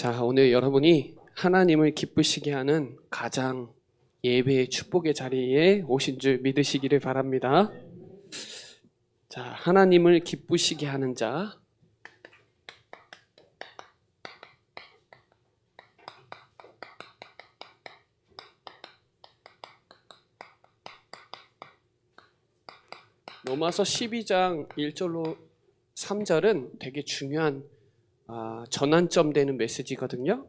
자, 오늘 여러분이 하나님을 기쁘시게 하는 가장 예배의 축복의 자리에 오신 줄 믿으시기를 바랍니다. 자, 하나님을 기쁘시게 하는 자. 로마서 12장 1절로 3절은 되게 중요한 전환점 되는 메시지거든요.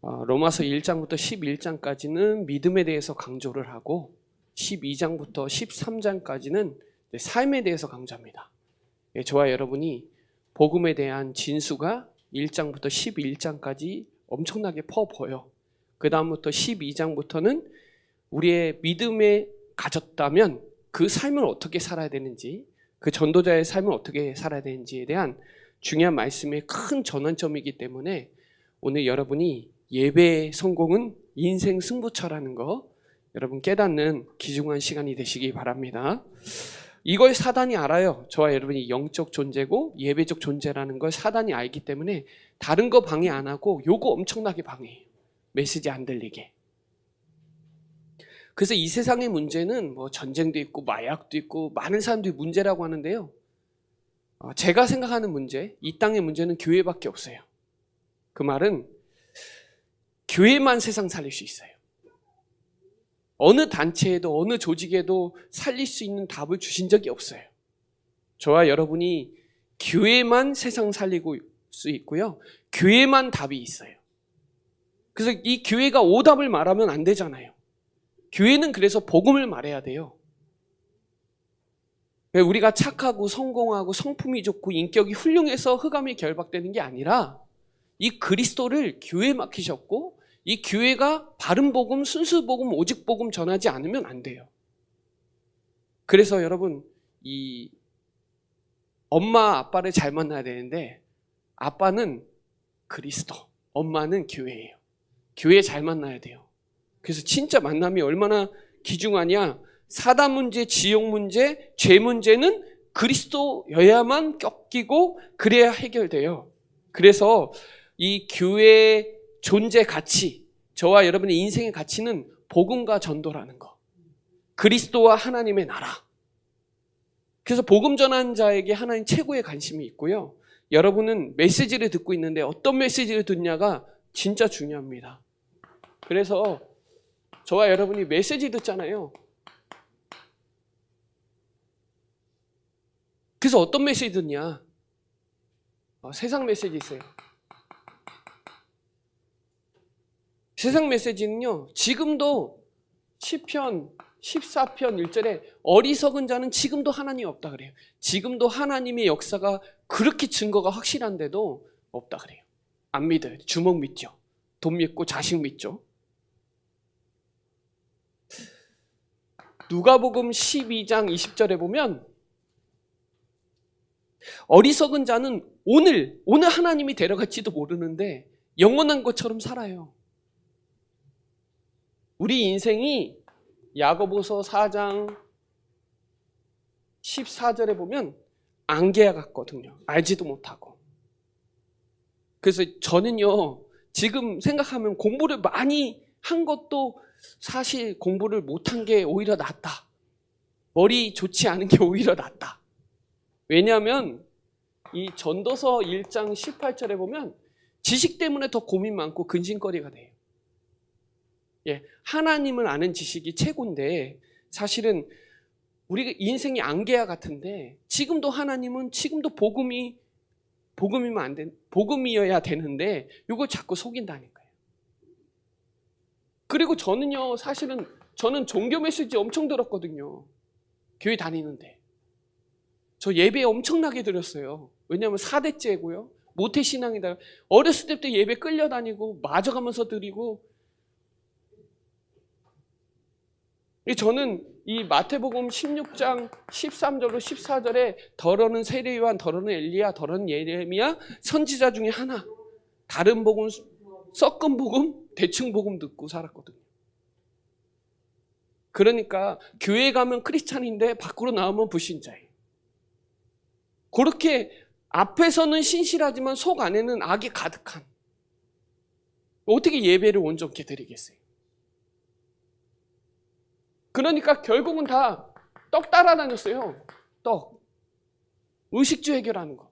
로마서 1장부터 11장까지는 믿음에 대해서 강조를 하고 12장부터 13장까지는 삶에 대해서 강조합니다. 저와 여러분이 복음에 대한 진수가 1장부터 11장까지 엄청나게 퍼보여. 그 다음부터 12장부터는 우리의 믿음에 가졌다면 그 삶을 어떻게 살아야 되는지, 그 전도자의 삶을 어떻게 살아야 되는지에 대한 중요한 말씀의 큰 전환점이기 때문에 오늘 여러분이 예배의 성공은 인생 승부처라는 거 여러분 깨닫는 귀중한 시간이 되시기 바랍니다. 이걸 사단이 알아요. 저와 여러분이 영적 존재고 예배적 존재라는 걸 사단이 알기 때문에 다른 거 방해 안 하고 요거 엄청나게 방해해요. 메시지 안 들리게. 그래서 이 세상의 문제는 뭐 전쟁도 있고 마약도 있고 많은 사람들이 문제라고 하는데요. 제가 생각하는 문제, 이 땅의 문제는 교회밖에 없어요. 그 말은 교회만 세상 살릴 수 있어요. 어느 단체에도 어느 조직에도 살릴 수 있는 답을 주신 적이 없어요. 저와 여러분이 교회만 세상 살리고 수 있고요. 교회만 답이 있어요. 그래서 이 교회가 오답을 말하면 안 되잖아요. 교회는 그래서 복음을 말해야 돼요. 우리가 착하고 성공하고 성품이 좋고 인격이 훌륭해서 흑암이 결박되는 게 아니라 이 그리스도를 교회에 맡기셨고 이 교회가 바른 복음, 순수 복음, 오직 복음 전하지 않으면 안 돼요. 그래서 여러분 이 엄마 아빠를 잘 만나야 되는데 아빠는 그리스도, 엄마는 교회예요. 교회 잘 만나야 돼요. 그래서 진짜 만남이 얼마나 귀중하냐. 사단 문제, 지옥 문제, 죄 문제는 그리스도여야만 꺾이고 그래야 해결돼요. 그래서 이 교회의 존재 가치, 저와 여러분의 인생의 가치는 복음과 전도라는 거. 그리스도와 하나님의 나라. 그래서 복음 전하는 자에게 하나님 최고의 관심이 있고요. 여러분은 메시지를 듣고 있는데 어떤 메시지를 듣냐가 진짜 중요합니다. 그래서 저와 여러분이 메시지 듣잖아요. 그래서 어떤 메시지 듣냐? 세상 메시지 있어요. 세상 메시지는요. 지금도 시편 14편 1절에 어리석은 자는 지금도 하나님이 없다 그래요. 지금도 하나님의 역사가 그렇게 증거가 확실한데도 없다 그래요. 안 믿어요. 주먹 믿죠. 돈 믿고 자식 믿죠. 누가복음 12장 20절에 보면 어리석은 자는 오늘 하나님이 데려갈지도 모르는데 영원한 것처럼 살아요. 우리 인생이 야고보서 4장 14절에 보면 안개와 같거든요. 알지도 못하고. 그래서 저는요, 지금 생각하면 공부를 많이 한 것도 사실 공부를 못한 게 오히려 낫다. 머리 좋지 않은 게 오히려 낫다. 왜냐하면 이 전도서 1장 18절에 보면 지식 때문에 더 고민 많고 근심거리가 돼요. 하나님을 아는 지식이 최고인데 사실은 우리 인생이 안개와 같은데 지금도 하나님은 지금도 복음이면 안 돼. 복음이어야 되는데 이걸 자꾸 속인다니까요. 그리고 저는요, 사실은 저는 종교 메시지 엄청 들었거든요. 교회 다니는데. 저 예배 엄청나게 드렸어요. 왜냐하면 4대째고요. 모태신앙이다. 어렸을 때부터 예배 끌려다니고 맞아가면서 드리고. 저는 이 마태복음 16장 13절로 14절에 더러는 세례요한, 더러는 엘리야, 더러는 예레미야 선지자 중에 하나. 다른 복음, 섞은 복음, 대충 복음 듣고 살았거든요. 그러니까 교회 가면 크리스찬인데 밖으로 나오면 불신자예요. 그렇게 앞에서는 신실하지만 속 안에는 악이 가득한 어떻게 예배를 온전케 드리겠어요? 그러니까 결국은 다 떡 따라다녔어요. 떡. 의식주 해결하는 거.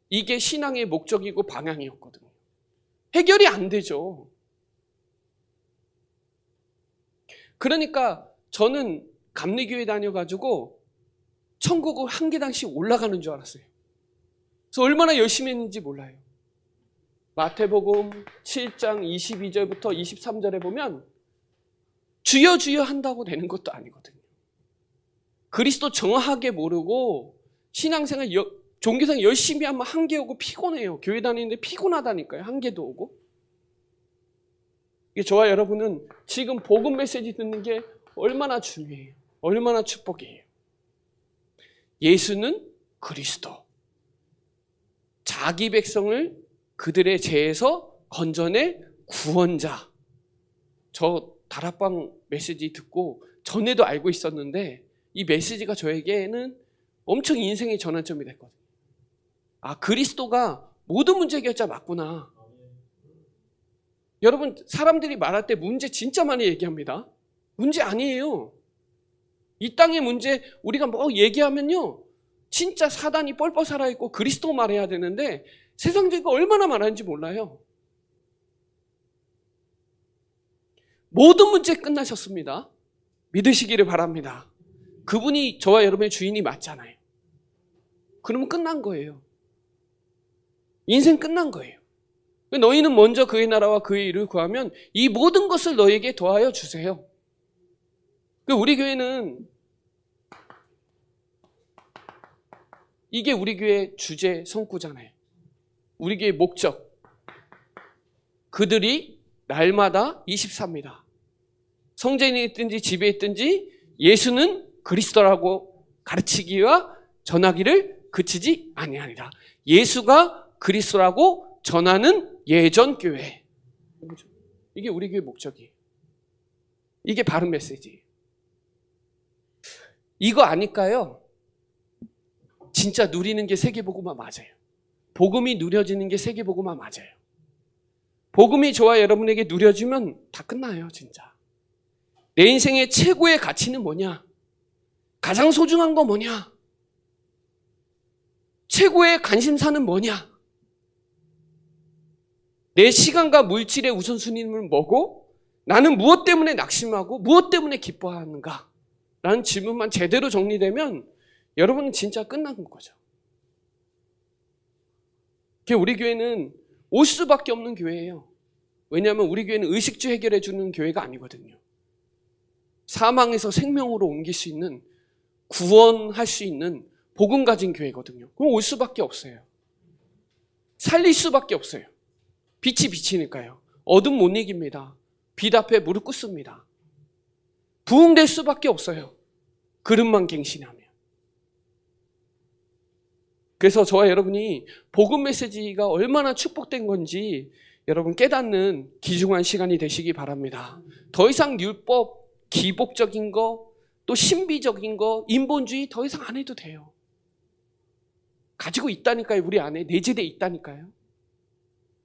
이게 신앙의 목적이고 방향이었거든요. 해결이 안 되죠. 그러니까 저는 감리교회 다녀가지고 천국을 한 계단씩 올라가는 줄 알았어요. 그래서 얼마나 열심히 했는지 몰라요. 마태복음 7장 22절부터 23절에 보면 주여 주여 한다고 되는 것도 아니거든요. 그리스도 정확하게 모르고 신앙생활, 종교생활 열심히 하면 한계 오고 피곤해요. 교회 다니는데 피곤하다니까요. 한계도 오고. 저와 여러분은 지금 복음 메시지 듣는 게 얼마나 중요해요. 얼마나 축복이에요. 예수는 그리스도. 자기 백성을 그들의 죄에서 건져낼 구원자. 저 다락방 메시지 듣고 전에도 알고 있었는데 이 메시지가 저에게는 엄청 인생의 전환점이 됐거든요. 아, 그리스도가 모든 문제 해결자 맞구나. 여러분, 사람들이 말할 때 문제 진짜 많이 얘기합니다. 문제 아니에요. 이 땅의 문제 우리가 뭐 얘기하면요, 진짜 사단이 뻘뻘 살아있고 그리스도 말해야 되는데 세상적으로 얼마나 말하는지 몰라요. 모든 문제 끝나셨습니다. 믿으시기를 바랍니다. 그분이 저와 여러분의 주인이 맞잖아요. 그러면 끝난 거예요. 인생 끝난 거예요. 너희는 먼저 그의 나라와 그의 일을 구하면 이 모든 것을 너에게 더하여 주세요. 우리 교회는 이게 우리 교회 주제 성구잖아요. 우리 교회 목적. 그들이 날마다 24입니다. 성전에 있든지 집에 있든지 예수는 그리스도라고 가르치기와 전하기를 그치지 아니하니라. 예수가 그리스도라고 전하는 예전 교회. 이게 우리 교회 목적이에요. 이게 바른 메시지예요. 이거 아닐까요? 진짜 누리는 게 세계복음화 맞아요. 복음이 누려지는 게 세계복음화 맞아요. 복음이 저와 여러분에게 누려지면 다 끝나요, 진짜. 내 인생의 최고의 가치는 뭐냐? 가장 소중한 거 뭐냐? 최고의 관심사는 뭐냐? 내 시간과 물질의 우선순위는 뭐고 나는 무엇 때문에 낙심하고 무엇 때문에 기뻐하는가? 라는 질문만 제대로 정리되면 여러분은 진짜 끝난 거죠. 우리 교회는 올 수밖에 없는 교회예요. 왜냐하면 우리 교회는 의식주 해결해 주는 교회가 아니거든요. 사망에서 생명으로 옮길 수 있는, 구원할 수 있는 복음 가진 교회거든요. 그럼 올 수밖에 없어요. 살릴 수밖에 없어요. 빛이 비치니까요. 어둠 못 이깁니다. 빛 앞에 무릎 꿇습니다. 부흥될 수밖에 없어요. 그릇만 갱신하면. 그래서 저와 여러분이 복음 메시지가 얼마나 축복된 건지 여러분 깨닫는 귀중한 시간이 되시기 바랍니다. 더 이상 율법, 기복적인 거, 또 신비적인 거, 인본주의 더 이상 안 해도 돼요. 가지고 있다니까요. 우리 안에 내재되어 있다니까요.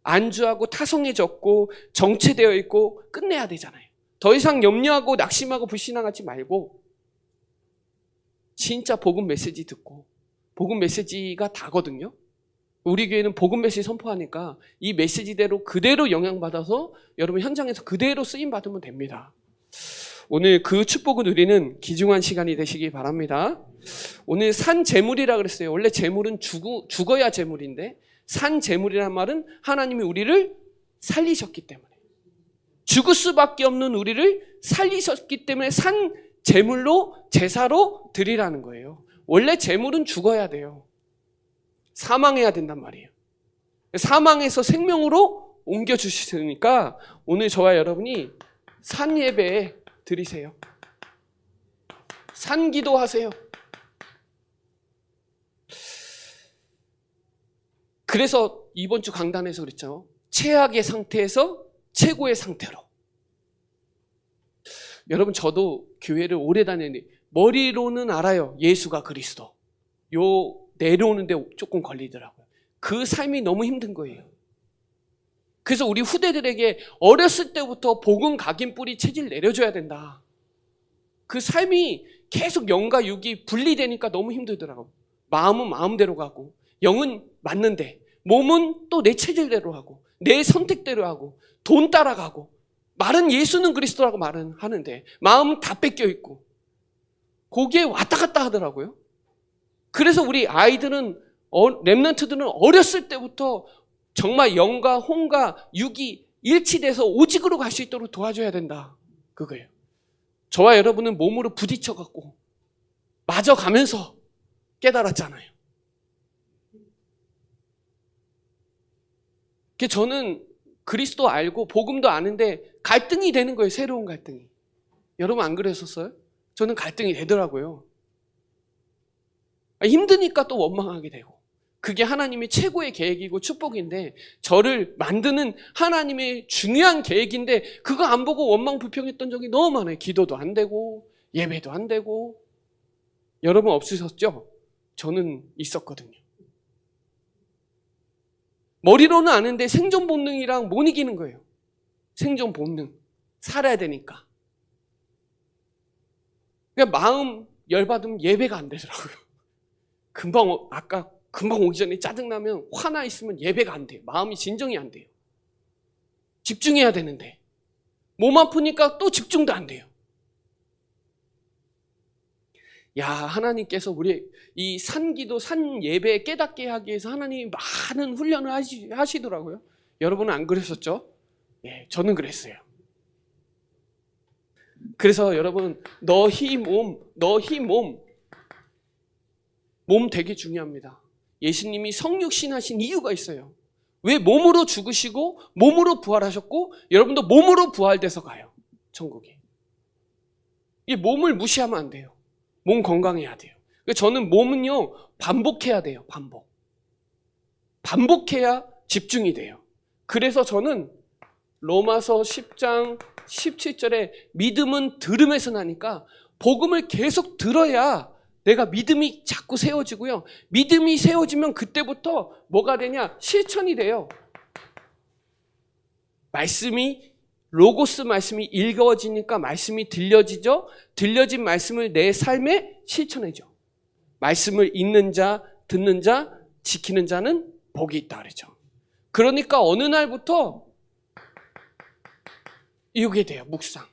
안주하고 타성해졌고 정체되어 있고 끝내야 되잖아요. 더 이상 염려하고 낙심하고 불신앙하지 말고 진짜 복음 메시지 듣고, 복음 메시지가 다거든요. 우리 교회는 복음 메시지 선포하니까 이 메시지대로 그대로 영향받아서 여러분 현장에서 그대로 쓰임받으면 됩니다. 오늘 그 축복을 누리는 귀중한 시간이 되시기 바랍니다. 오늘 산 재물이라 그랬어요. 원래 재물은 죽어야 재물인데 산 재물이란 말은 하나님이 우리를 살리셨기 때문에, 죽을 수밖에 없는 우리를 살리셨기 때문에 산 재물로, 제사로 드리라는 거예요. 원래 재물은 죽어야 돼요. 사망해야 된단 말이에요. 사망에서 생명으로 옮겨주시니까 오늘 저와 여러분이 산 예배 드리세요. 산 기도하세요. 그래서 이번 주 강단에서 그랬죠. 최악의 상태에서 최고의 상태로. 여러분, 저도 교회를 오래 다녔는데 머리로는 알아요. 예수가 그리스도. 내려오는데 조금 걸리더라고요. 그 삶이 너무 힘든 거예요. 그래서 우리 후대들에게 어렸을 때부터 복음 각인 뿌리 체질 내려줘야 된다. 그 삶이 계속 영과 육이 분리되니까 너무 힘들더라고. 마음은 마음대로 가고 영은 맞는데 몸은 또 내 체질대로 하고 내 선택대로 하고 돈 따라가고 말은 예수는 그리스도라고 말은 하는데 마음은 다 뺏겨 있고 거기에 왔다 갔다 하더라고요. 그래서 우리 아이들은 렘넌트들은 어렸을 때부터 정말 영과 혼과 육이 일치돼서 오직으로 갈 수 있도록 도와줘야 된다. 그거예요. 저와 여러분은 몸으로 부딪혀갖고 맞아가면서 깨달았잖아요. 저는 그리스도 알고 복음도 아는데 갈등이 되는 거예요. 새로운 갈등이. 여러분 안 그랬었어요? 저는 갈등이 되더라고요. 힘드니까 또 원망하게 되고. 그게 하나님의 최고의 계획이고 축복인데 저를 만드는 하나님의 중요한 계획인데 그거 안 보고 원망 불평했던 적이 너무 많아요. 기도도 안 되고 예배도 안 되고. 여러분 없으셨죠? 저는 있었거든요. 머리로는 아는데 생존 본능이랑 못 이기는 거예요. 생존 본능. 살아야 되니까. 그러니까 마음 열받으면 예배가 안 되더라고요. 금방 오기 전에 짜증나면 화나 있으면 예배가 안 돼요. 마음이 진정이 안 돼요. 집중해야 되는데 몸 아프니까 또 집중도 안 돼요. 야, 하나님께서 우리 이 산기도 산 예배 깨닫게 하기 위해서 하나님이 많은 훈련을 하시더라고요. 여러분은 안 그랬었죠? 예, 저는 그랬어요. 그래서 여러분 너희 몸 되게 중요합니다. 예수님이 성육신 하신 이유가 있어요. 왜 몸으로 죽으시고 몸으로 부활하셨고 여러분도 몸으로 부활돼서 가요. 천국에. 이 몸을 무시하면 안 돼요. 몸 건강해야 돼요. 저는 몸은요 반복해야 돼요. 반복해야 집중이 돼요. 그래서 저는 로마서 10장 17절에 믿음은 들음에서 나니까 복음을 계속 들어야 내가 믿음이 자꾸 세워지고요. 믿음이 세워지면 그때부터 뭐가 되냐? 실천이 돼요. 로고스 말씀이 읽어지니까 말씀이 들려지죠. 들려진 말씀을 내 삶에 실천해줘. 말씀을 읽는 자, 듣는 자, 지키는 자는 복이 있다 그러죠. 그러니까 어느 날부터 이게 돼요. 묵상.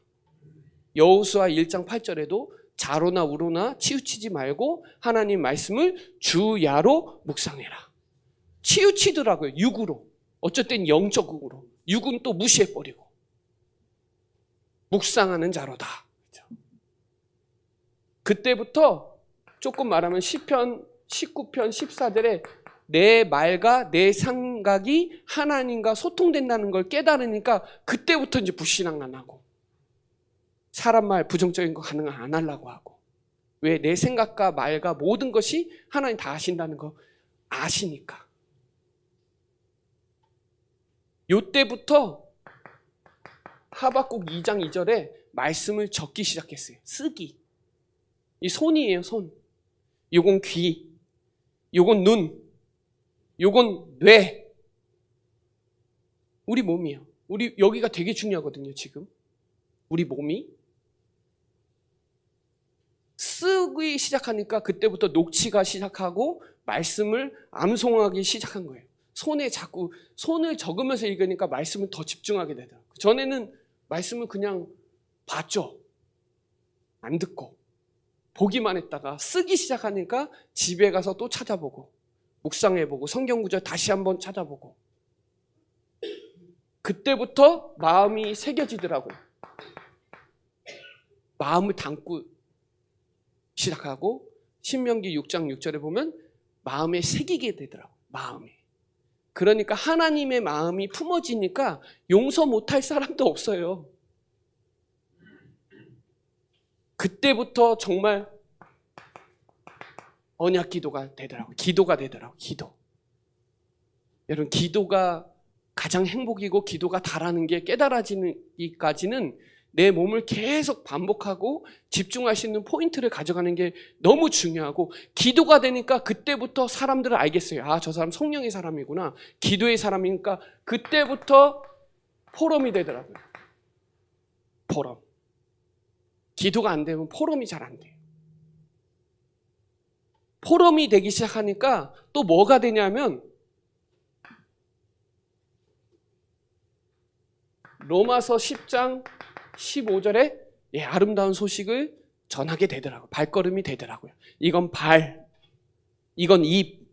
여호수아 1장 8절에도 자로나 우로나 치우치지 말고 하나님 말씀을 주야로 묵상해라. 치우치더라고요. 육으로. 어쨌든 영적으로. 육은 또 무시해버리고. 묵상하는 자로다. 그때부터 조금 말하면 시편 19편 14절에 내 말과 내 생각이 하나님과 소통된다는 걸 깨달으니까 그때부터 이제 불신앙 안 하고 사람 말 부정적인 거 가능 안 하려고 하고. 왜? 내 생각과 말과 모든 것이 하나님 다 아신다는 거 아시니까. 요때부터 하박국 2장 2절에 말씀을 적기 시작했어요. 쓰기. 이 손이에요, 손. 요건 귀. 요건 눈. 요건 뇌. 우리 몸이에요. 우리 여기가 되게 중요하거든요, 지금. 우리 몸이. 쓰기 시작하니까 그때부터 녹취가 시작하고 말씀을 암송하기 시작한 거예요. 손을 적으면서 읽으니까 말씀을 더 집중하게 되더라고요. 전에는 말씀을 그냥 봤죠. 안 듣고 보기만 했다가 쓰기 시작하니까 집에 가서 또 찾아보고 묵상해보고 성경 구절 다시 한번 찾아보고 그때부터 마음이 새겨지더라고요. 마음을 담고 시작하고 신명기 6장 6절에 보면 마음에 새기게 되더라고요. 마음에. 그러니까 하나님의 마음이 품어지니까 용서 못할 사람도 없어요. 그때부터 정말 언약 기도가 되더라고요. 기도가 되더라고요. 기도. 여러분 기도가 가장 행복이고 기도가 다라는 게 깨달아지기까지는 내 몸을 계속 반복하고 집중할 수 있는 포인트를 가져가는 게 너무 중요하고, 기도가 되니까 그때부터 사람들을 알겠어요. 아, 저 사람 성령의 사람이구나, 기도의 사람이니까 그때부터 포럼이 되더라고요. 포럼. 기도가 안 되면 포럼이 잘 안 돼요. 포럼이 되기 시작하니까 또 뭐가 되냐면, 로마서 10장 15절에 아름다운 소식을 전하게 되더라고요. 발걸음이 되더라고요. 이건 발, 이건 입,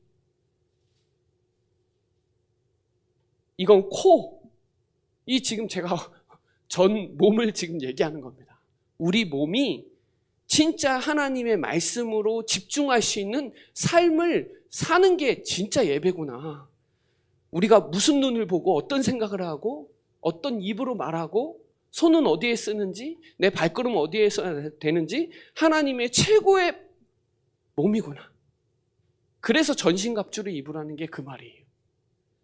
이건 코. 이 지금 제가 전 몸을 지금 얘기하는 겁니다. 우리 몸이 진짜 하나님의 말씀으로 집중할 수 있는 삶을 사는 게 진짜 예배구나. 우리가 무슨 눈을 보고 어떤 생각을 하고 어떤 입으로 말하고 손은 어디에 쓰는지, 내 발걸음은 어디에 써야 되는지 하나님의 최고의 몸이구나. 그래서 전신갑주를 입으라는 게 그 말이에요.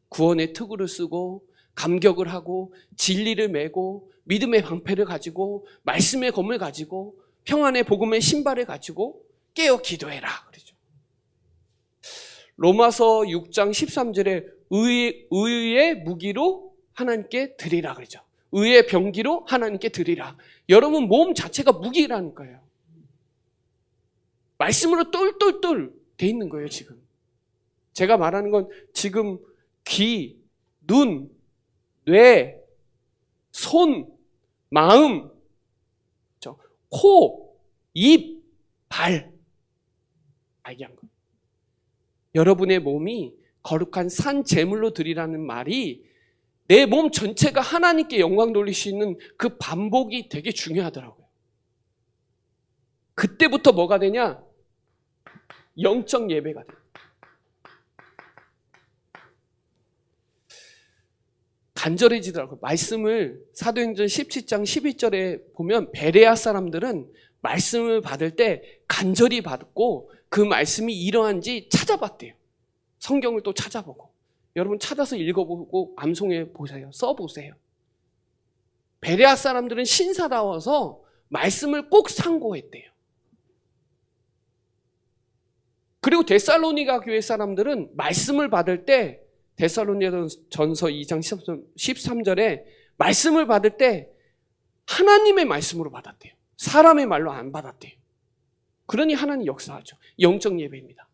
구원의 투구를 쓰고 감격을 하고 진리를 메고 믿음의 방패를 가지고 말씀의 검을 가지고 평안의 복음의 신발을 가지고 깨어 기도해라 그러죠. 로마서 6장 13절에 의의 무기로 하나님께 드리라 그러죠. 의의 병기로 하나님께 드리라. 여러분 몸 자체가 무기라니까요. 말씀으로 똘똘똘 돼 있는 거예요. 지금 제가 말하는 건 지금 귀, 눈, 뇌, 손, 마음, 코, 입, 발, 알게 한 거예요. 여러분의 몸이 거룩한 산 제물로 드리라는 말이 내 몸 전체가 하나님께 영광 돌릴 수 있는 그 반복이 되게 중요하더라고요. 그때부터 뭐가 되냐? 영적 예배가 돼요. 간절해지더라고요. 말씀을 사도행전 17장 12절에 보면 베레아 사람들은 말씀을 받을 때 간절히 받고 그 말씀이 이러한지 찾아봤대요. 성경을 또 찾아보고. 여러분 찾아서 읽어보고 암송해 보세요. 써보세요. 베레아 사람들은 신사다워서 말씀을 꼭 상고했대요. 그리고 데살로니가 교회 사람들은 말씀을 받을 때 데살로니가전서 2장 13절에 말씀을 받을 때 하나님의 말씀으로 받았대요. 사람의 말로 안 받았대요. 그러니 하나님 역사하죠. 영적 예배입니다.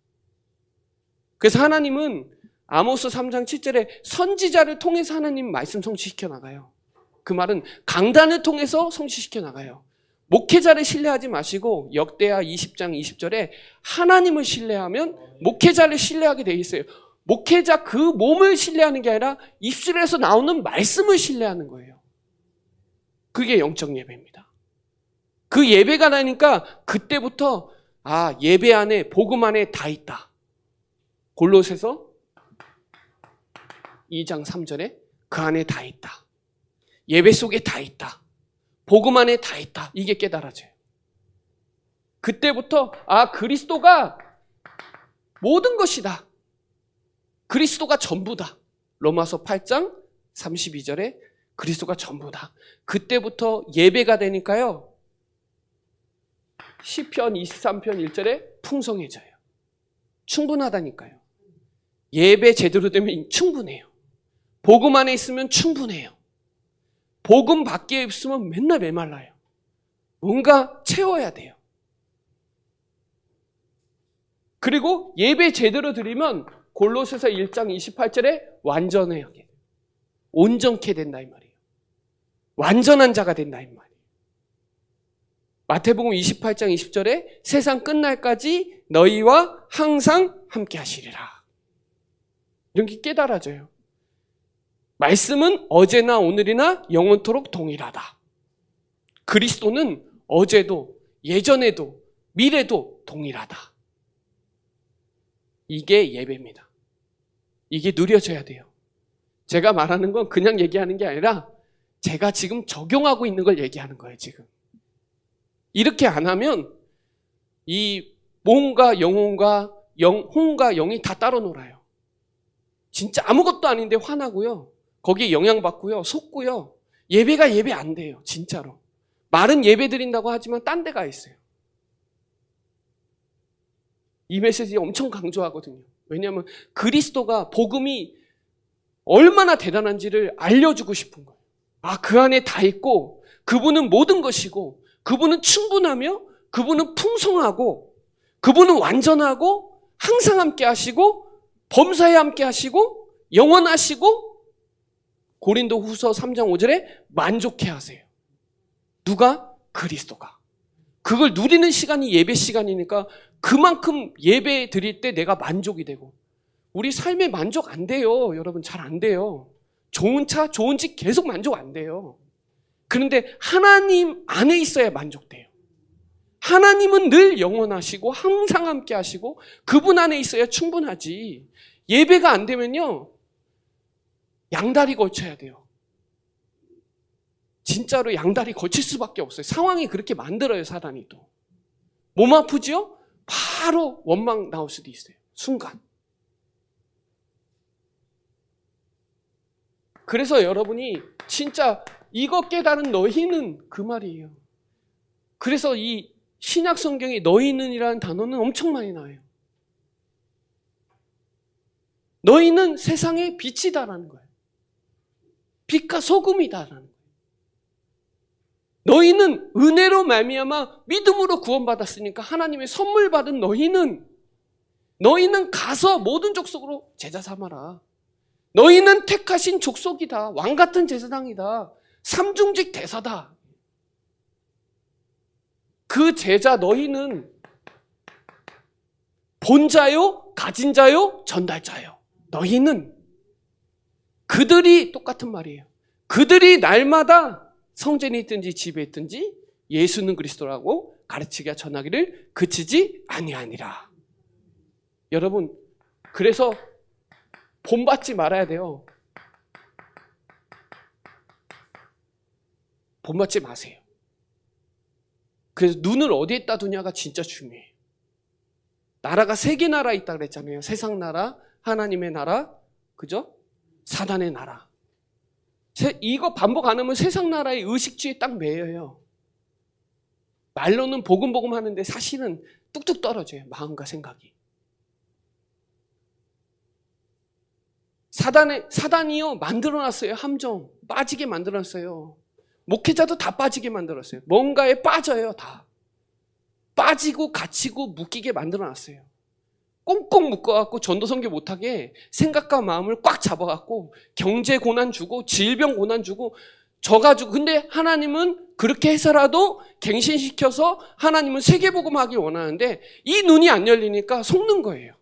그래서 하나님은 아모스 3장 7절에 선지자를 통해서 하나님 말씀 성취시켜 나가요. 그 말은 강단을 통해서 성취시켜 나가요. 목회자를 신뢰하지 마시고 역대하 20장 20절에 하나님을 신뢰하면 목회자를 신뢰하게 돼 있어요. 목회자 그 몸을 신뢰하는 게 아니라 입술에서 나오는 말씀을 신뢰하는 거예요. 그게 영적 예배입니다. 그 예배가 나니까 그때부터 예배 안에 복음 안에 다 있다. 골로새서 2장 3절에 그 안에 다 있다. 예배 속에 다 있다. 복음 안에 다 있다. 이게 깨달아져요. 그때부터 그리스도가 모든 것이다. 그리스도가 전부다. 로마서 8장 32절에 그리스도가 전부다. 그때부터 예배가 되니까요. 시편 23편 1절에 풍성해져요. 충분하다니까요. 예배 제대로 되면 충분해요. 복음 안에 있으면 충분해요. 복음 밖에 있으면 맨날 메말라요. 뭔가 채워야 돼요. 그리고 예배 제대로 드리면 골로새서 1장 28절에 완전해요. 온전케 된다 이 말이에요. 완전한 자가 된다 이 말이에요. 마태복음 28장 20절에 세상 끝날까지 너희와 항상 함께 하시리라. 이런 게 깨달아져요. 말씀은 어제나 오늘이나 영원토록 동일하다. 그리스도는 어제도 예전에도 미래도 동일하다. 이게 예배입니다. 이게 누려져야 돼요. 제가 말하는 건 그냥 얘기하는 게 아니라 제가 지금 적용하고 있는 걸 얘기하는 거예요. 지금 이렇게 안 하면 이 몸과 영혼과 혼과 영이 다 따로 놀아요. 진짜 아무것도 아닌데 화나고요. 거기에 영향받고요. 속고요. 예배가 예배 안 돼요. 진짜로. 말은 예배 드린다고 하지만 딴 데 가 있어요. 이 메시지 엄청 강조하거든요. 왜냐하면 그리스도가 복음이 얼마나 대단한지를 알려주고 싶은 거예요. 아, 그 안에 다 있고 그분은 모든 것이고 그분은 충분하며 그분은 풍성하고 그분은 완전하고 항상 함께 하시고 범사에 함께 하시고 영원하시고 고린도후서 3장 5절에 만족해 하세요. 누가? 그리스도가. 그걸 누리는 시간이 예배 시간이니까 그만큼 예배 드릴 때 내가 만족이 되고, 우리 삶에 만족 안 돼요. 여러분, 잘 안 돼요. 좋은 차, 좋은 집 계속 만족 안 돼요. 그런데 하나님 안에 있어야 만족돼요. 하나님은 늘 영원하시고 항상 함께 하시고 그분 안에 있어야 충분하지. 예배가 안 되면요, 양다리 걸쳐야 돼요. 진짜로 양다리 걸칠 수밖에 없어요. 상황이 그렇게 만들어요. 사단이 또. 몸 아프죠? 바로 원망 나올 수도 있어요. 순간. 그래서 여러분이 진짜 이거 깨달은 너희는 그 말이에요. 그래서 이 신약 성경에 너희는이라는 단어는 엄청 많이 나와요. 너희는 세상의 빛이다라는 거예요. 빛과 소금이다라는 거예요. 너희는 은혜로 말미암아 믿음으로 구원받았으니까 하나님의 선물 받은 너희는 가서 모든 족속으로 제자 삼아라. 너희는 택하신 족속이다. 왕같은 제사장이다. 삼중직 대사다. 그 제자 너희는 본자요, 가진 자요, 전달자요. 너희는, 그들이 똑같은 말이에요. 그들이 날마다 성전에 있든지 집에 있든지 예수는 그리스도라고 가르치기와 전하기를 그치지 아니하니라. 여러분, 그래서 본받지 말아야 돼요. 본받지 마세요. 그래서 눈을 어디에다 두냐가 진짜 중요해요. 나라가 세 개 나라 있다고 그랬잖아요. 세상 나라, 하나님의 나라, 그죠? 사단의 나라. 이거 반복 안 하면 세상 나라의 의식주의에 딱 매여요. 말로는 복음 하는데 사실은 뚝뚝 떨어져요. 마음과 생각이. 사단이요, 만들어놨어요. 함정. 빠지게 만들어놨어요. 목회자도 다 빠지게 만들었어요. 뭔가에 빠져요. 다. 빠지고 갇히고 묶이게 만들어놨어요. 꽁꽁 묶어갖고 전도 선교 못하게 생각과 마음을 꽉 잡아갖고 경제 고난 주고 질병 고난 주고 져가지고, 근데 하나님은 그렇게 해서라도 갱신시켜서 하나님은 세계복음 하길 원하는데 이 눈이 안 열리니까 속는 거예요.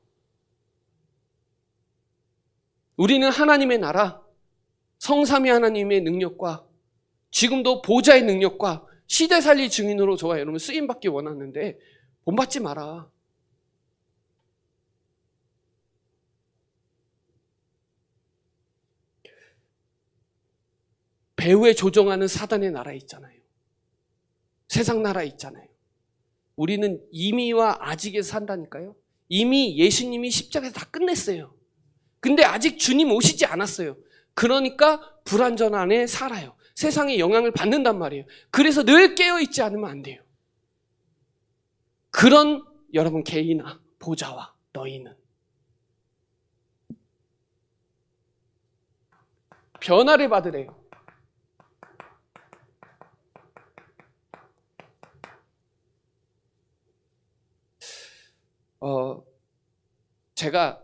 우리는 하나님의 나라, 성삼위 하나님의 능력과 지금도 보좌의 능력과 시대 살릴 증인으로 저와 여러분 쓰임받기 원하는데 본받지 마라. 배후에 조종하는 사단의 나라 있잖아요. 세상 나라 있잖아요. 우리는 이미와 아직에서 산다니까요. 이미 예수님이 십자가에서 다 끝냈어요. 근데 아직 주님 오시지 않았어요. 그러니까 불완전 안에 살아요. 세상에 영향을 받는단 말이에요. 그래서 늘 깨어있지 않으면 안 돼요. 그런 여러분 개인아, 보좌와 너희는 변화를 받으래요. 제가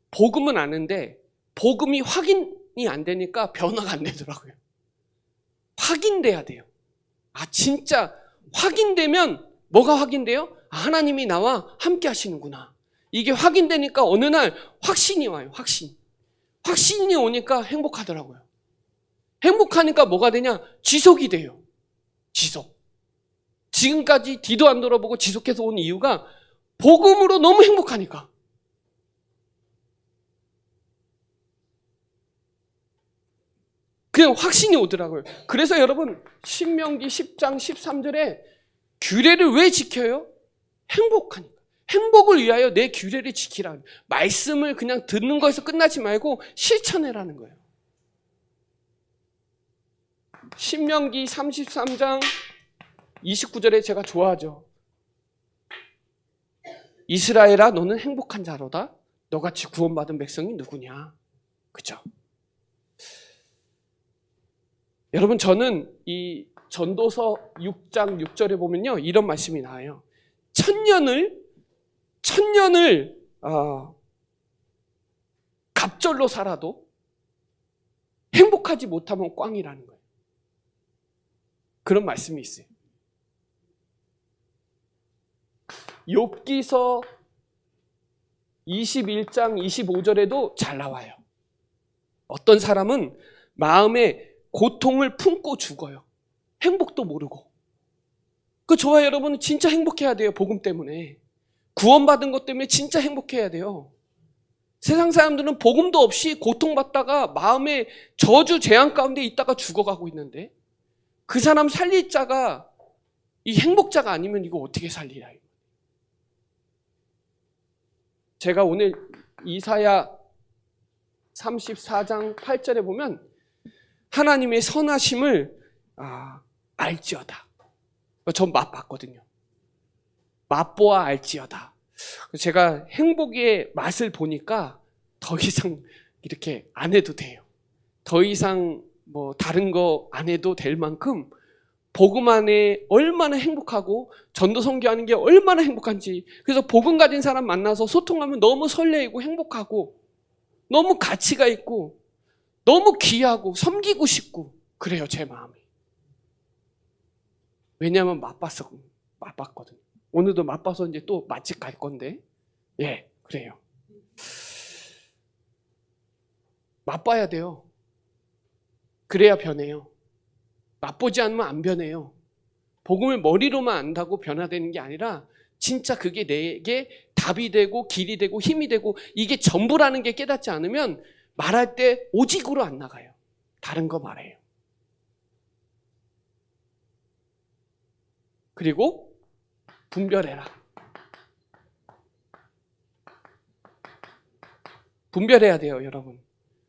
복음은 아는데 복음이 확인이 안 되니까 변화가 안 되더라고요. 확인돼야 돼요. 아, 진짜 확인되면 뭐가 확인돼요? 아, 하나님이 나와 함께 하시는구나. 이게 확인되니까 어느 날 확신이 와요. 확신이 오니까 행복하더라고요. 행복하니까 뭐가 되냐? 지속이 돼요. 지속. 지금까지 뒤도 안 돌아보고 지속해서 온 이유가 복음으로 너무 행복하니까. 그냥 확신이 오더라고요. 그래서 여러분 신명기 10장 13절에 규례를 왜 지켜요? 행복하니까. 행복을 위하여 내 규례를 지키라. 말씀을 그냥 듣는 거에서 끝나지 말고 실천해라는 거예요. 신명기 33장 29절에 제가 좋아하죠. 이스라엘아 너는 행복한 자로다. 너같이 구원받은 백성이 누구냐. 그죠? 여러분 저는 이 전도서 6장 6절에 보면요 이런 말씀이 나와요. 천년을 갑절로 살아도 행복하지 못하면 꽝이라는 거예요. 그런 말씀이 있어요. 욥기서 21장 25절에도 잘 나와요. 어떤 사람은 마음에 고통을 품고 죽어요. 행복도 모르고. 저와 여러분은 진짜 행복해야 돼요. 복음 때문에. 구원받은 것 때문에 진짜 행복해야 돼요. 세상 사람들은 복음도 없이 고통받다가 마음에 저주 재앙 가운데 있다가 죽어가고 있는데 그 사람 살릴 자가 이 행복자가 아니면 이거 어떻게 살리라. 제가 오늘 이사야 34장 8절에 보면 하나님의 선하심을 알지어다. 전 맛봤거든요. 맛보아 알지어다. 제가 행복의 맛을 보니까 더 이상 이렇게 안 해도 돼요. 더 이상 뭐 다른 거 안 해도 될 만큼 복음 안에 얼마나 행복하고 전도 선교하는 게 얼마나 행복한지. 그래서 복음 가진 사람 만나서 소통하면 너무 설레이고 행복하고 너무 가치가 있고 너무 귀하고 섬기고 싶고 그래요. 제 마음이. 왜냐하면 맛봤거든요. 오늘도 맛봐서 이제 또 맛집 갈 건데 그래요. 맛봐야 돼요. 그래야 변해요. 맛보지 않으면 안 변해요. 복음을 머리로만 안다고 변화되는 게 아니라 진짜 그게 내게 답이 되고 길이 되고 힘이 되고 이게 전부라는 게 깨닫지 않으면 말할 때 오직으로 안 나가요. 다른 거 말해요. 그리고 분별해라. 분별해야 돼요, 여러분.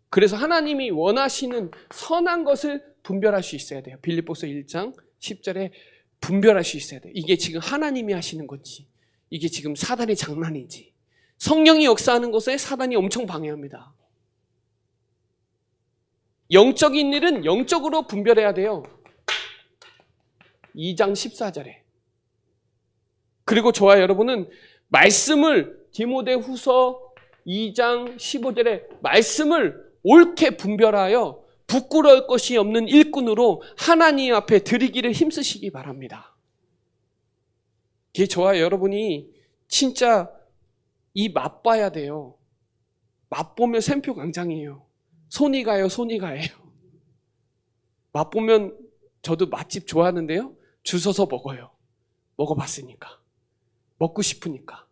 그래서 하나님이 원하시는 선한 것을 분별할 수 있어야 돼요. 빌립보서 1장 10절에 분별할 수 있어야 돼요. 이게 지금 하나님이 하시는 건지 이게 지금 사단의 장난인지. 성령이 역사하는 것에 사단이 엄청 방해합니다. 영적인 일은 영적으로 분별해야 돼요. 2장 14절에. 그리고 저와 여러분은 말씀을 디모데후서 2장 15절에 말씀을 옳게 분별하여 부끄러울 것이 없는 일꾼으로 하나님 앞에 드리기를 힘쓰시기 바랍니다. 이게 저와 여러분이 진짜 이 맛봐야 돼요. 맛보면 샘표 강장이에요. 손이 가요. 맛보면 저도 맛집 좋아하는데요. 줄 서서 먹어요. 먹어봤으니까. 먹고 싶으니까.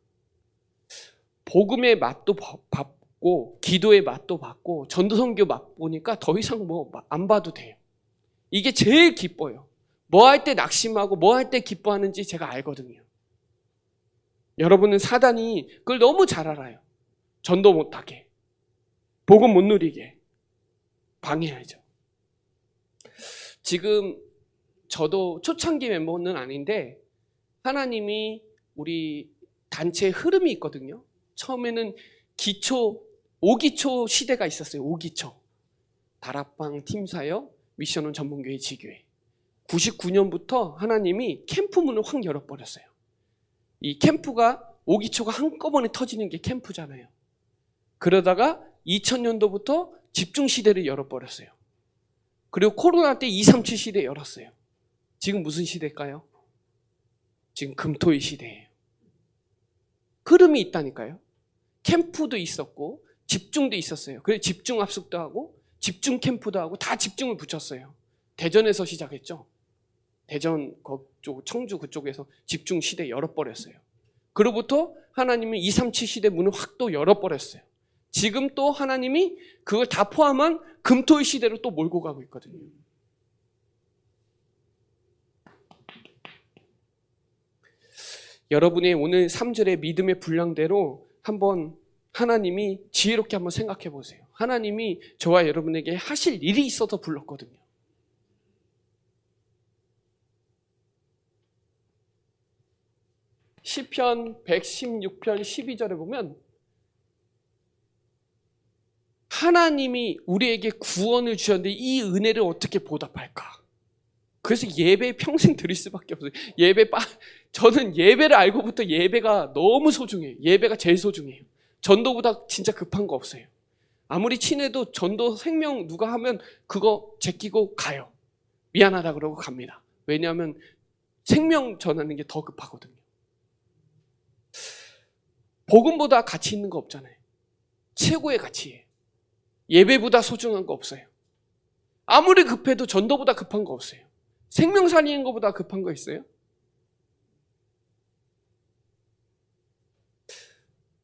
복음의 맛도 받고 기도의 맛도 받고 전도선교 맛보니까 더 이상 뭐 안 봐도 돼요. 이게 제일 기뻐요. 뭐 할 때 낙심하고 뭐 할 때 기뻐하는지 제가 알거든요. 여러분은 사단이 그걸 너무 잘 알아요. 전도 못하게, 복음 못 누리게 방해하죠. 지금 저도 초창기 멤버는 아닌데 하나님이 우리 단체의 흐름이 있거든요. 처음에는 5기초 시대가 있었어요. 5기초. 다락방, 팀사역, 미션원 전문교회 지교회. 99년부터 하나님이 캠프 문을 확 열어버렸어요. 이 캠프가 5기초가 한꺼번에 터지는 게 캠프잖아요. 그러다가 2000년도부터 집중시대를 열어버렸어요. 그리고 코로나 때 237 시대 열었어요. 지금 무슨 시대일까요? 지금 금토일 시대예요. 흐름이 있다니까요. 캠프도 있었고 집중도 있었어요. 그래서 집중 합숙도 하고 집중 캠프도 하고 다 집중을 붙였어요. 대전에서 시작했죠. 대전 그쪽 청주 그쪽에서 집중 시대 열어버렸어요. 그로부터 하나님은 237 시대 문을 확 또 열어버렸어요. 지금 또 하나님이 그걸 다 포함한 금토일 시대로 또 몰고 가고 있거든요. 여러분의 오늘 3절의 믿음의 분량대로 한번 하나님이 지혜롭게 한번 생각해 보세요. 하나님이 저와 여러분에게 하실 일이 있어서 불렀거든요. 시편 116편 12절에 보면 하나님이 우리에게 구원을 주셨는데 이 은혜를 어떻게 보답할까? 그래서 예배 평생 드릴 수밖에 없어요. 저는 예배를 알고부터 예배가 너무 소중해요. 예배가 제일 소중해요. 전도보다 진짜 급한 거 없어요. 아무리 친해도 전도 생명 누가 하면 그거 제끼고 가요. 미안하다 그러고 갑니다. 왜냐하면 생명 전하는 게 더 급하거든요. 복음보다 가치 있는 거 없잖아요. 최고의 가치예요. 예배보다 소중한 거 없어요. 아무리 급해도 전도보다 급한 거 없어요. 생명 살리는 것보다 급한 거 있어요?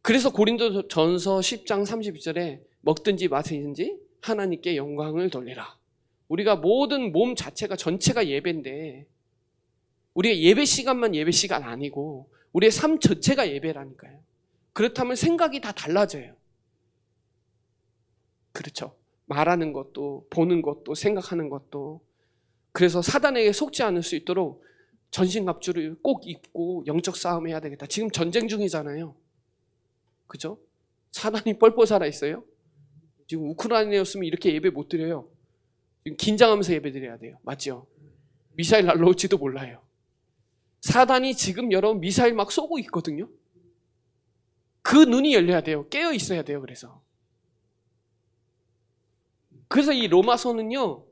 그래서 고린도전서 10장 32절에 먹든지 마시든지 하나님께 영광을 돌리라. 우리가 모든 몸 자체가 전체가 예배인데 우리가 예배 시간만 예배 시간 아니고 우리의 삶 전체가 예배라니까요. 그렇다면 생각이 다 달라져요. 그렇죠. 말하는 것도 보는 것도 생각하는 것도. 그래서 사단에게 속지 않을 수 있도록 전신갑주를 꼭 입고 영적 싸움해야 되겠다. 지금 전쟁 중이잖아요. 그죠? 사단이 뻘뻘 살아있어요. 지금 우크라이나였으면 이렇게 예배 못 드려요. 지금 긴장하면서 예배 드려야 돼요. 맞죠? 미사일 날라올지도 몰라요. 사단이 지금 여러분 미사일 막 쏘고 있거든요. 그 눈이 열려야 돼요. 깨어 있어야 돼요. 그래서 이 로마서는요,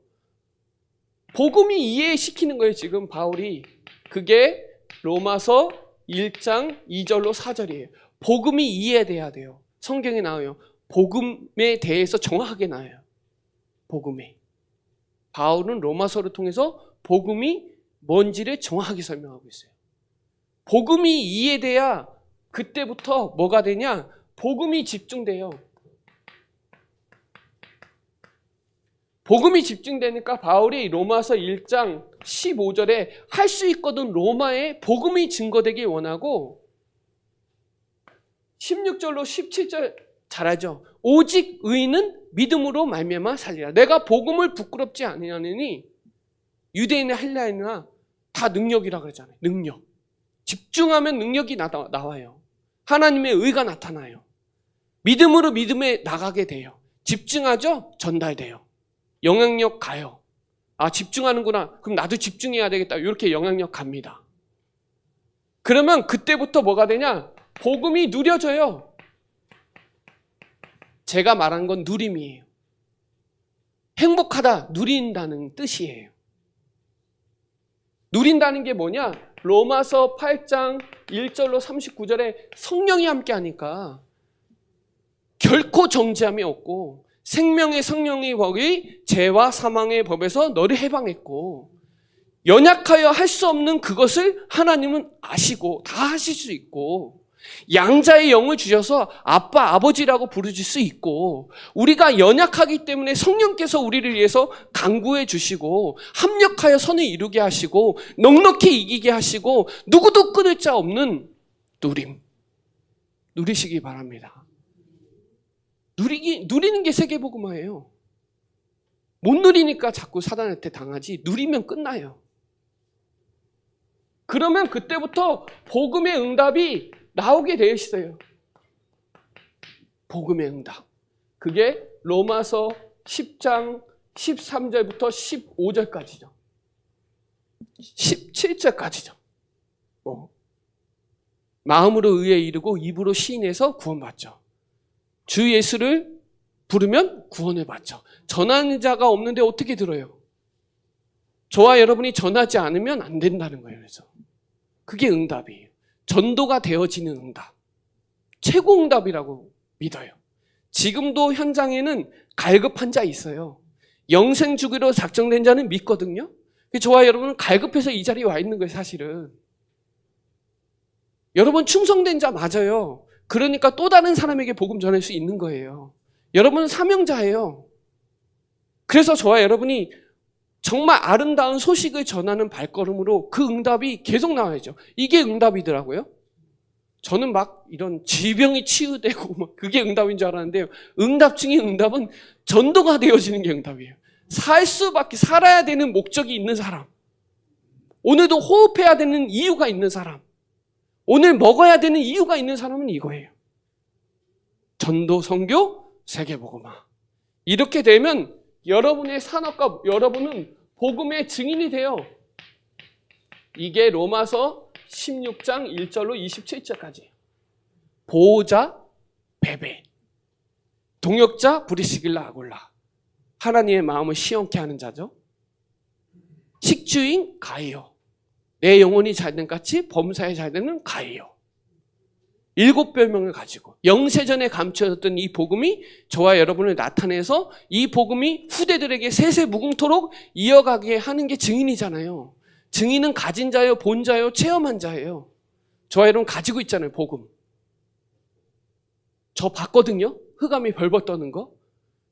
복음이 이해시키는 거예요. 지금 바울이. 그게 로마서 1장 2절로 4절이에요. 복음이 이해돼야 돼요. 성경에 나와요. 복음에 대해서 정확하게 나와요. 복음에. 바울은 로마서를 통해서 복음이 뭔지를 정확하게 설명하고 있어요. 복음이 이해돼야 그때부터 뭐가 되냐? 복음이 집중돼요. 복음이 집중되니까 바울이 로마서 1장 15절에 할 수 있거든 로마에 복음이 증거되길 원하고 16절로 17절 잘하죠. 오직 의인은 믿음으로 말미암아 살리라. 내가 복음을 부끄럽지 아니하느니 유대인이나 헬라인이나 다 능력이라 그러잖아요. 능력. 집중하면 능력이 나와요. 하나님의 의가 나타나요. 믿음으로 믿음에 나가게 돼요. 집중하죠? 전달돼요. 영향력 가요. 아, 집중하는구나. 그럼 나도 집중해야 되겠다. 이렇게 영향력 갑니다. 그러면 그때부터 뭐가 되냐? 복음이 누려져요. 제가 말한 건 누림이에요. 행복하다, 누린다는 뜻이에요. 누린다는 게 뭐냐? 로마서 8장 1절로 39절에 성령이 함께 하니까 결코 정죄함이 없고 생명의 성령의 법이 죄와 사망의 법에서 너를 해방했고 연약하여 할 수 없는 그것을 하나님은 아시고 다 하실 수 있고 양자의 영을 주셔서 아빠, 아버지라고 부르실 수 있고 우리가 연약하기 때문에 성령께서 우리를 위해서 간구해 주시고 합력하여 선을 이루게 하시고 넉넉히 이기게 하시고 누구도 끊을 자 없는 누림. 누리시기 바랍니다. 누리는 게 세계복음화예요. 못 누리니까 자꾸 사단한테 당하지 누리면 끝나요. 그러면 그때부터 복음의 응답이 나오게 되어 있어요. 복음의 응답. 그게 로마서 10장 13절부터 15절까지죠. 17절까지죠. 마음으로 의에 이르고 입으로 시인해서 구원받죠. 주 예수를 부르면 구원을 받죠. 전하는 자가 없는데 어떻게 들어요? 저와 여러분이 전하지 않으면 안 된다는 거예요. 그래서 그게 응답이에요. 전도가 되어지는 응답. 최고 응답이라고 믿어요. 지금도 현장에는 갈급한 자 있어요. 영생 주기로 작정된 자는 믿거든요. 저와 여러분은 갈급해서 이 자리에 와 있는 거예요. 사실은. 여러분 충성된 자 맞아요. 그러니까 또 다른 사람에게 복음 전할 수 있는 거예요. 여러분은 사명자예요. 그래서 저와 여러분이 정말 아름다운 소식을 전하는 발걸음으로 그 응답이 계속 나와야죠. 이게 응답이더라고요. 저는 막 이런 질병이 치유되고 막 그게 응답인 줄 알았는데요. 응답 중에 응답은 전도가 되어지는 게 응답이에요. 살아야 되는 목적이 있는 사람. 오늘도 호흡해야 되는 이유가 있는 사람. 오늘 먹어야 되는 이유가 있는 사람은 이거예요. 전도, 선교, 세계복음화. 이렇게 되면 여러분의 산업과 여러분은 복음의 증인이 돼요. 이게 로마서 16장 1절로 27절까지. 보호자 베베, 동역자 브리스길라 아굴라, 하나님의 마음을 시원케 하는 자죠. 식주인 가이오, 내 영혼이 잘된 같이 범사에 잘되는 가이오. 7별명을 가지고 영세전에 감춰졌던 이 복음이 저와 여러분을 나타내서 이 복음이 후대들에게 세세무궁토록 이어가게 하는 게 증인이잖아요. 증인은 가진 자요, 본 자요, 체험한 자예요. 저와 여러분 가지고 있잖아요, 복음. 저 봤거든요. 흑암이 벌벌 떠는 거,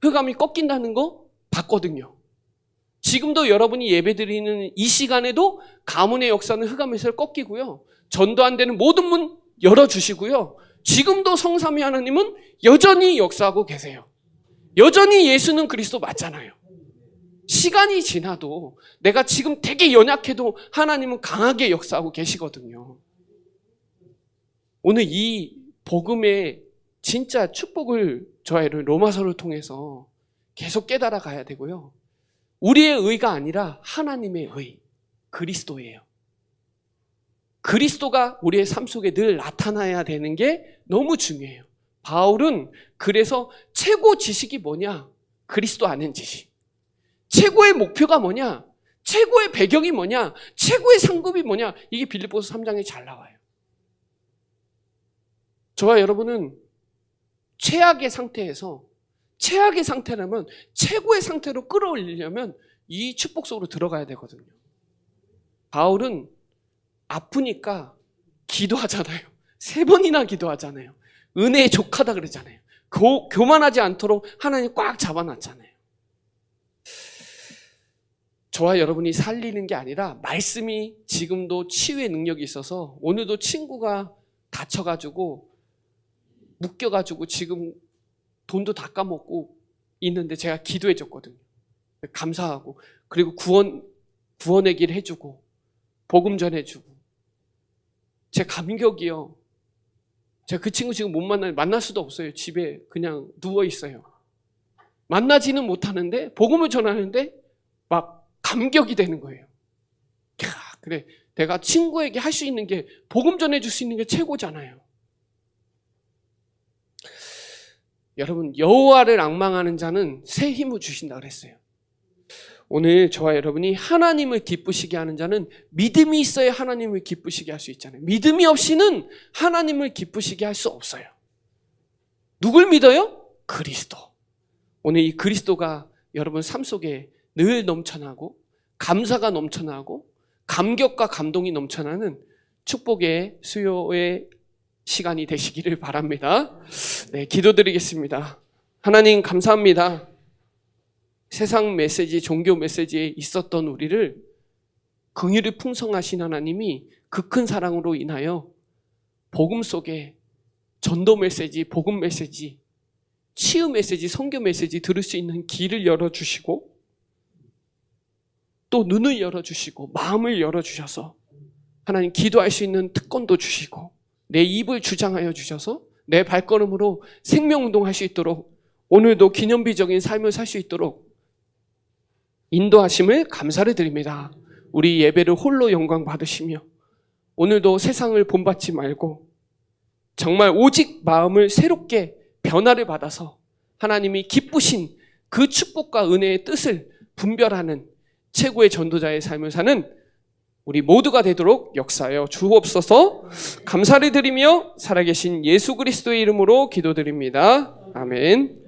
흑암이 꺾인다는 거 봤거든요. 지금도 여러분이 예배드리는 이 시간에도 가문의 역사는 흑암에서 꺾이고요. 전도 안 되는 모든 문 열어주시고요. 지금도 성삼위 하나님은 여전히 역사하고 계세요. 여전히 예수는 그리스도 맞잖아요. 시간이 지나도 내가 지금 되게 연약해도 하나님은 강하게 역사하고 계시거든요. 오늘 이 복음의 진짜 축복을 저의 로마서를 통해서 계속 깨달아 가야 되고요. 우리의 의가 아니라 하나님의 의, 그리스도예요. 그리스도가 우리의 삶 속에 늘 나타나야 되는 게 너무 중요해요. 바울은 그래서 최고 지식이 뭐냐? 그리스도 아는 지식. 최고의 목표가 뭐냐? 최고의 배경이 뭐냐? 최고의 상급이 뭐냐? 이게 빌립보서 3장에 잘 나와요. 저와 여러분은 최악의 상태에서, 최악의 상태라면 최고의 상태로 끌어올리려면 이 축복 속으로 들어가야 되거든요. 바울은 아프니까 기도하잖아요. 3번이나 기도하잖아요. 은혜에 족하다 그러잖아요. 교만하지 않도록 하나님 꽉 잡아놨잖아요. 저와 여러분이 살리는 게 아니라 말씀이 지금도 치유의 능력이 있어서 오늘도 친구가 다쳐가지고 묶여가지고 지금 돈도 다 까먹고 있는데 제가 기도해 줬거든요. 감사하고, 그리고 구원의 길 해주고 복음 전해주고. 제 감격이요. 제가 그 친구 지금 못 만날 수도 없어요. 집에 그냥 누워있어요. 만나지는 못하는데 복음을 전하는데 막 감격이 되는 거예요. 야, 그래, 내가 친구에게 할 수 있는 게 복음 전해줄 수 있는 게 최고잖아요. 여러분, 여호와를 앙망하는 자는 새 힘을 주신다 그랬어요. 오늘 저와 여러분이 하나님을 기쁘시게 하는 자는 믿음이 있어야 하나님을 기쁘시게 할 수 있잖아요. 믿음이 없이는 하나님을 기쁘시게 할 수 없어요. 누굴 믿어요? 그리스도. 오늘 이 그리스도가 여러분 삶 속에 늘 넘쳐나고 감사가 넘쳐나고 감격과 감동이 넘쳐나는 축복의 수요의 시간이 되시기를 바랍니다. 네, 기도드리겠습니다. 하나님 감사합니다. 세상 메시지, 종교 메시지에 있었던 우리를 긍휼이 풍성하신 하나님이 그 큰 사랑으로 인하여 복음 속에 전도 메시지, 복음 메시지, 치유 메시지, 선교 메시지 들을 수 있는 길을 열어주시고 또 눈을 열어주시고 마음을 열어주셔서 하나님 기도할 수 있는 특권도 주시고 내 입을 주장하여 주셔서 내 발걸음으로 생명운동할 수 있도록 오늘도 기념비적인 삶을 살 수 있도록 인도하심을 감사를 드립니다. 우리 예배를 홀로 영광 받으시며 오늘도 세상을 본받지 말고 정말 오직 마음을 새롭게 변화를 받아서 하나님이 기쁘신 그 축복과 은혜의 뜻을 분별하는 최고의 전도자의 삶을 사는 우리 모두가 되도록 역사하여 주옵소서. 감사를 드리며 살아계신 예수 그리스도의 이름으로 기도드립니다. 아멘.